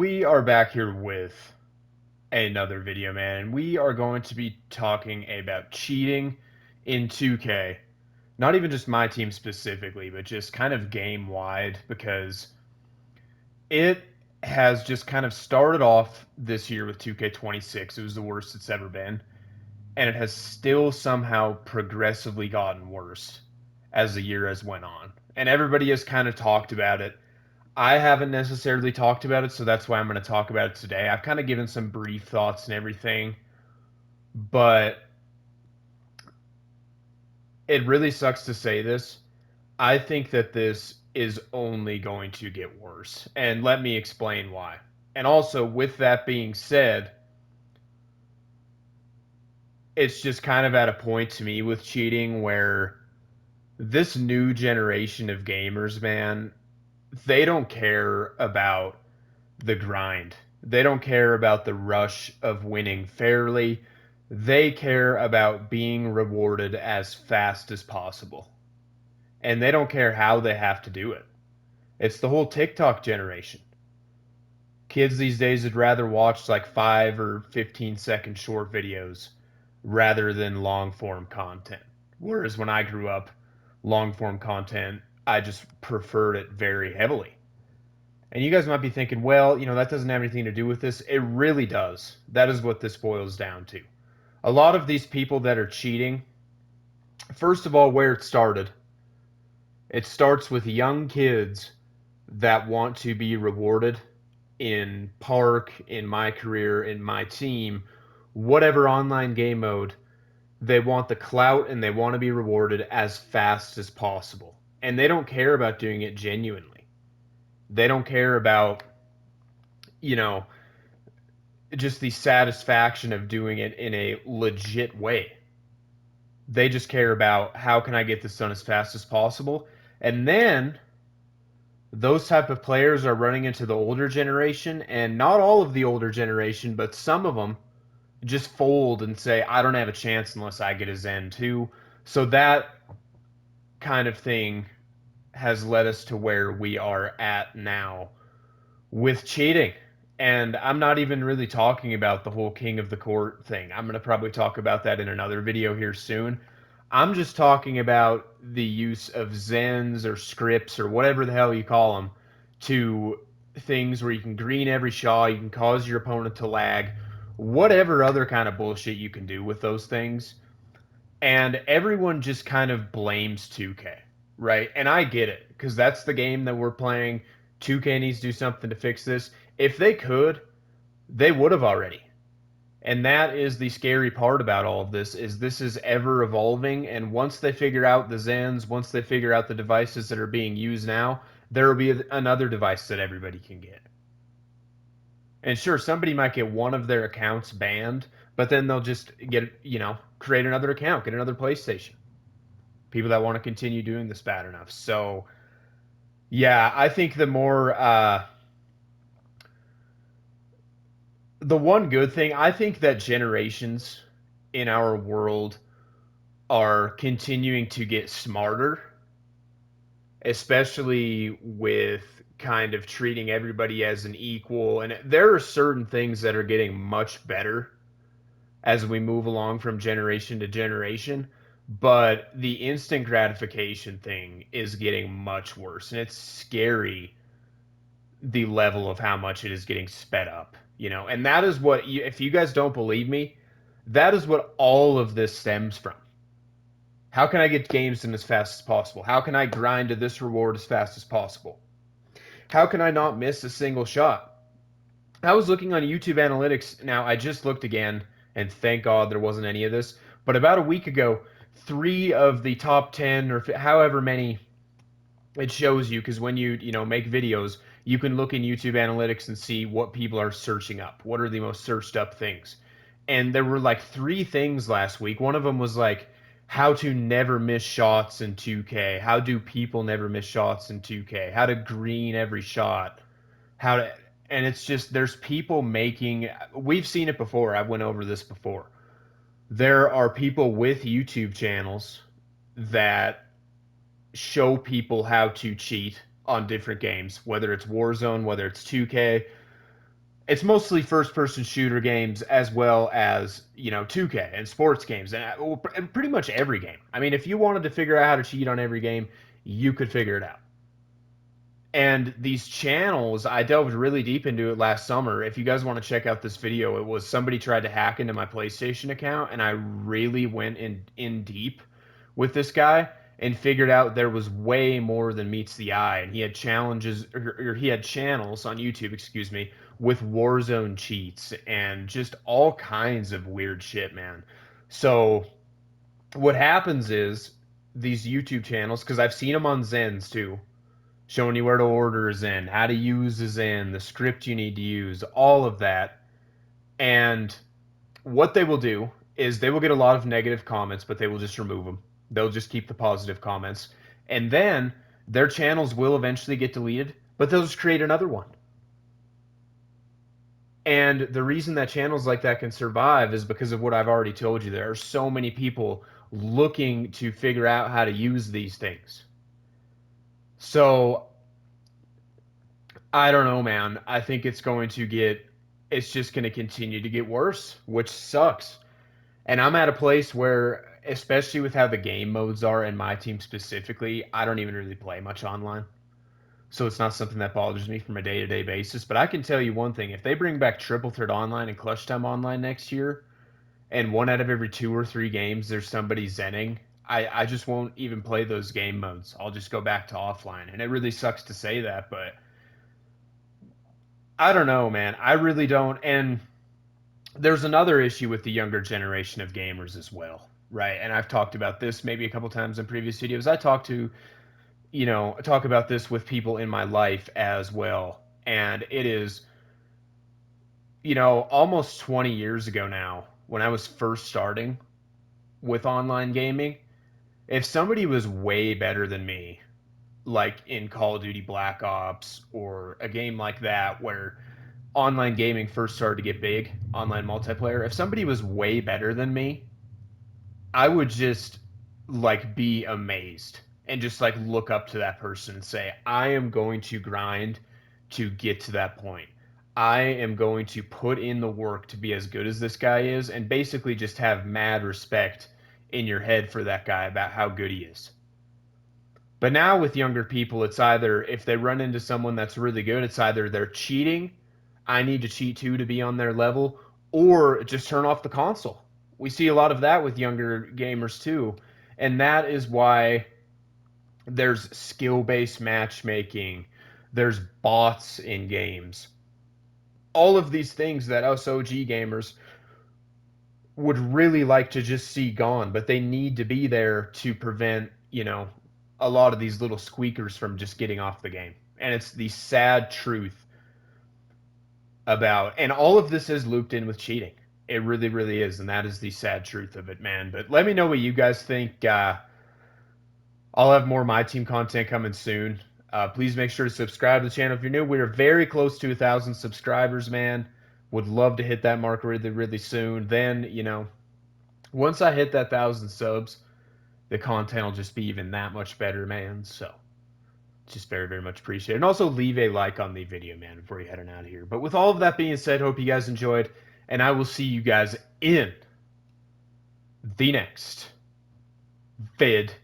We are back here with another video, man, and we are going to be talking about cheating in 2K. Not even just my team specifically, but just kind of game wide because it has just kind of started off this year with 2K26. It was the worst it's ever been, and it has still somehow progressively gotten worse as the year has went on. And everybody has kind of talked about it. I haven't necessarily talked about it, so that's why I'm going to talk about it today. I've kind of given some brief thoughts and everything, but it really sucks to say this. I think that this is only going to get worse, and let me explain why. And also, with that being said, it's just kind of at a point to me with cheating where this new generation of gamers, man, they don't care about the grind. They don't care about the rush of winning fairly. They care about being rewarded as fast as possible. And they don't care how they have to do it. It's the whole TikTok generation. Kids these days would rather watch like 5 or 15-second short videos rather than long form content. Whereas when I grew up, long form content, I just preferred it very heavily. And you guys might be thinking, well, that doesn't have anything to do with this. It really does. That is what this boils down to. A lot of these people that are cheating, first of all, where it starts with young kids that want to be rewarded in Park, in my career, in my team, whatever online game mode. They want the clout and they want to be rewarded as fast as possible. And they don't care about doing it genuinely. They don't care about, you know, just the satisfaction of doing it in a legit way. They just care about how can I get this done as fast as possible. And then those type of players are running into the older generation, and not all of the older generation, but some of them just fold and say, I don't have a chance unless I get a Zen too. So that kind of thing has led us to where we are at now with cheating. And I'm not even really talking about the whole king of the court thing. I'm going to probably talk about that in another video here soon. I'm just talking about the use of Zens or scripts or whatever the hell you call them to things where you can green every shot, you can cause your opponent to lag, whatever other kind of bullshit you can do with those things. And everyone just kind of blames 2K, right? And I get it because that's the game that we're playing. 2K needs to do something to fix this. If they could, they would have already. And that is the scary part about all of this is ever evolving, and once they figure out the Zens, once they figure out the devices that are being used now, there will be another device that everybody can get. And sure, somebody might get one of their accounts banned, but then they'll just get, create another account, get another PlayStation. People that want to continue doing this bad enough. So, yeah, I think the one good thing, I think that generations in our world are continuing to get smarter, especially with kind of treating everybody as an equal. And there are certain things that are getting much better as we move along from generation to generation. But the instant gratification thing is getting much worse. And it's scary the level of how much it is getting sped up. And that is what, if you guys don't believe me, that is what all of this stems from. How can I get games in as fast as possible? How can I grind to this reward as fast as possible? How can I not miss a single shot? I was looking on YouTube analytics. Now, I just looked again, and thank God there wasn't any of this. But about a week ago, 3 of the top 10 or however many it shows you, because when you make videos, you can look in YouTube analytics and see what people are searching up. What are the most searched up things? And there were like 3 things last week. One of them was like how to never miss shots in 2K. How do people never miss shots in 2K? How to green every shot. How to and it's just there's people making we've seen it before. I went over this before. There are people with YouTube channels that show people how to cheat on different games, whether it's Warzone, whether it's 2K, it's mostly first-person shooter games as well as 2K and sports games and pretty much every game. I mean, if you wanted to figure out how to cheat on every game, you could figure it out. And these channels, I delved really deep into it last summer. If you guys want to check out this video, it was somebody tried to hack into my PlayStation account, and I really went in deep with this guy and figured out there was way more than meets the eye. And he had challenges, or he had channels on YouTube, excuse me, with Warzone cheats and just all kinds of weird shit, man. So what happens is these YouTube channels, because I've seen them on Zens too, showing you where to order is in, how to use is in, the script you need to use, all of that. And what they will do is they will get a lot of negative comments, but they will just remove them. They'll just keep the positive comments. And then their channels will eventually get deleted, but they'll just create another one. And the reason that channels like that can survive is because of what I've already told you. There are so many people looking to figure out how to use these things. So I don't know, man. I think it's just going to continue to get worse, which sucks. And I'm at a place where, especially with how the game modes are and my team specifically, I don't even really play much online. So it's not something that bothers me from a day to day basis. But I can tell you one thing: if they bring back Triple Threat Online and Clutch Time Online next year, and one out of every 2 or 3 games there's somebody zenning, I just won't even play those game modes. I'll just go back to offline. And it really sucks to say that, but I don't know, man. I really don't. And there's another issue with the younger generation of gamers as well, right? And I've talked about this maybe a couple times in previous videos. I talk about this with people in my life as well. And it is, almost 20 years ago now, when I was first starting with online gaming, if somebody was way better than me, like in Call of Duty Black Ops or a game like that where online gaming first started to get big, online multiplayer, if somebody was way better than me, I would just like be amazed and just like look up to that person and say, I am going to grind to get to that point. I am going to put in the work to be as good as this guy is, and basically just have mad respect in your head for that guy about how good he is. But now with younger people, it's either if they run into someone that's really good, it's either they're cheating, I need to cheat too to be on their level, or just turn off the console. We see a lot of that with younger gamers too. And that is why there's skill based matchmaking, there's bots in games. All of these things that us OG gamers would really like to just see gone, but they need to be there to prevent, a lot of these little squeakers from just getting off the game. And it's the sad truth about, and all of this is looped in with cheating. It really, really is, and that is the sad truth of it, man. But let me know what you guys think. I'll have more My Team content coming soon. Please make sure to subscribe to the channel if you're new. We are very close to 1,000 subscribers, man. Would love to hit that mark really, really soon. Then, once I hit that 1,000 subs, the content will just be even that much better, man. So, just very, very much appreciated. And also leave a like on the video, man, before you're heading out of here. But with all of that being said, hope you guys enjoyed, and I will see you guys in the next vid.